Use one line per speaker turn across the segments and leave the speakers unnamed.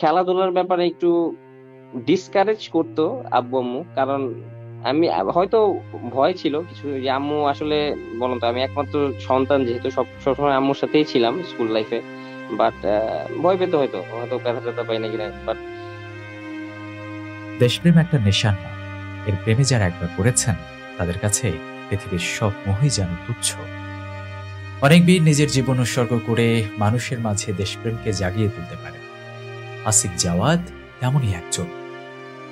খেলাধুলার ব্যাপারে একটু ডিসকারেজ করতো আব্বু আম্মু, কারণ আমি হয়তো ভয় ছিল কিছু যে আম্মু আসলে, বলুন তো, আমি একমাত্র সন্তান যেহেতু সবসময় আম্মুর সাথেই ছিলাম স্কুল লাইফে। বাট ভয় পেতে হয়তো হয়তো ব্যথা ট্যাথা পাই নাকি না, বাট
দেশপ্রেম একটা নেশার নাম। এর প্রেমে যারা একবার পড়েছেন তাদের কাছে পৃথিবীর সব মোহই যেন তুচ্ছ। অনেক বীর নিজের জীবন উৎসর্গ করে মানুষের মাঝে দেশপ্রেমকে জাগিয়ে তুলতে পারে। আসিফ জাওয়াদ তেমনই একজন।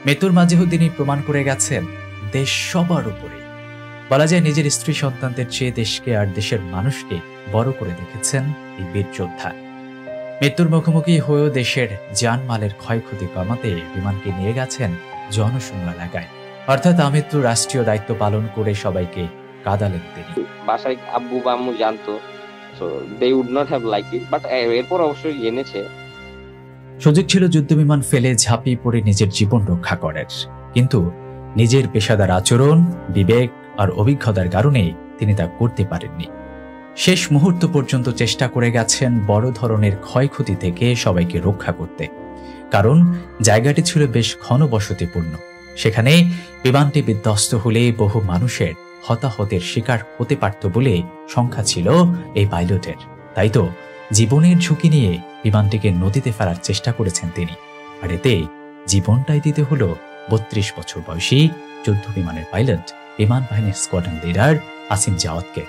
মৃত্যুর মাঝেও তিনি প্রমাণ করে গেছেন দেশ সবার উপরে। বলা যায় নিজের স্ত্রী সন্তানদের চেয়ে দেশকে আর দেশের মানুষকে বড় করে দেখেছেন এই বীর যোদ্ধা। মৃত্যুর মুখোমুখি হয়েও দেশের জানমালের ক্ষয়ক্ষতি কমাতে বিমানকে নিয়ে গেছেন জনশূন্য এলাকায়। অর্থাৎ আমৃত্যু রাষ্ট্রীয় দায়িত্ব পালন করে সবাইকে কাঁদালেন তিনি।
বাসায় আব্বু বা আম্মু জানতো, so they would not have like it, but এরপর অবশ্যই জেনেছে।
সুযোগ ছিল যুদ্ধবিমান ফেলে ঝাঁপিয়ে পড়ে নিজের জীবন রক্ষা করার, কিন্তু নিজের পেশাদার আচরণ, বিবেক আর অভিজ্ঞতার কারণে তিনি তা করতে পারেননি। শেষ মুহূর্ত পর্যন্ত চেষ্টা করে গেছেন বড় ধরনের ক্ষয়ক্ষতি থেকে সবাইকে রক্ষা করতে, কারণ জায়গাটি ছিল বেশ ঘনবসতিপূর্ণ। সেখানে বিমানটি বিধ্বস্ত হলে বহু মানুষের হতাহতের শিকার হতে পারত বলে সংখ্যা ছিল এই পাইলটের। তাই তো জীবনের ঝুঁকি নিয়ে বিমানটিকে নদীতে ফেলার চেষ্টা করেছেন তিনি। আর এতে জীবনটাই দিতে হলো ৩২ বছর বয়সী যুদ্ধ বিমানের পাইলট, বিমান বাহিনীর স্কোয়াড্রন লিডার আসিফ জাওয়াদকে।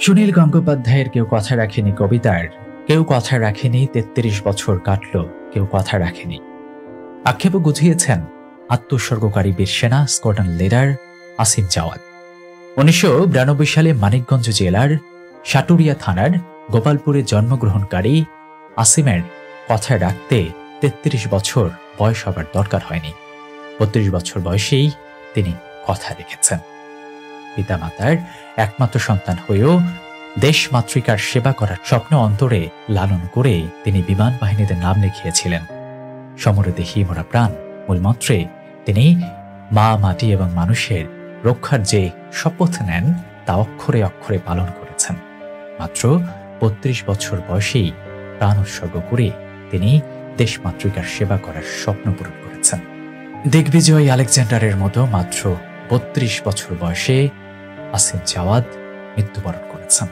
সুনীল গঙ্গোপাধ্যায়ের কেউ কথা রাখেনি কবিতার, কেউ কথা রাখেনি ৩৩ বছর কাটল, কেউ কথা রাখেনি আক্ষেপও গুছিয়েছেন আত্মোৎসর্গকারী বীর সেনা স্কোয়াড্রন লিডার আসিফ জাওয়াদ। ১৯৯২ সালে মানিকগঞ্জ জেলার সাটুরিয়া থানার গোপালপুরে জন্মগ্রহণকারী আসিমের কথা রাখতে ৩৩ বছর বয়স হবার দরকার হয়নি। ৩২ বছর বয়সেই তিনি কথা রেখেছেন। পিতামাতার একমাত্র সন্তান হয়েও দেশ মাতৃকার সেবা করার স্বপ্ন অন্তরে লালন করে তিনি বিমান বাহিনীতে নাম লিখিয়েছিলেন। সমরে দেহি মোরা প্রাণ মূলমন্ত্রে তিনি মা, মাটি এবং মানুষের রক্ষার যে শপথ নেন তা অক্ষরে অক্ষরে পালন করেছেন। মাত্র ৩২ বছর বয়সেই প্রাণ উৎসর্গ করে তিনি দেশ মাতৃকার সেবা করার স্বপ্ন পূরণ করেছেন। দিগ্বিজয় আলেকজান্ডারের মতো মাত্র ৩২ বছর বয়সে আসিফ জাওয়াদ মৃত্যুবরণ করেছেন।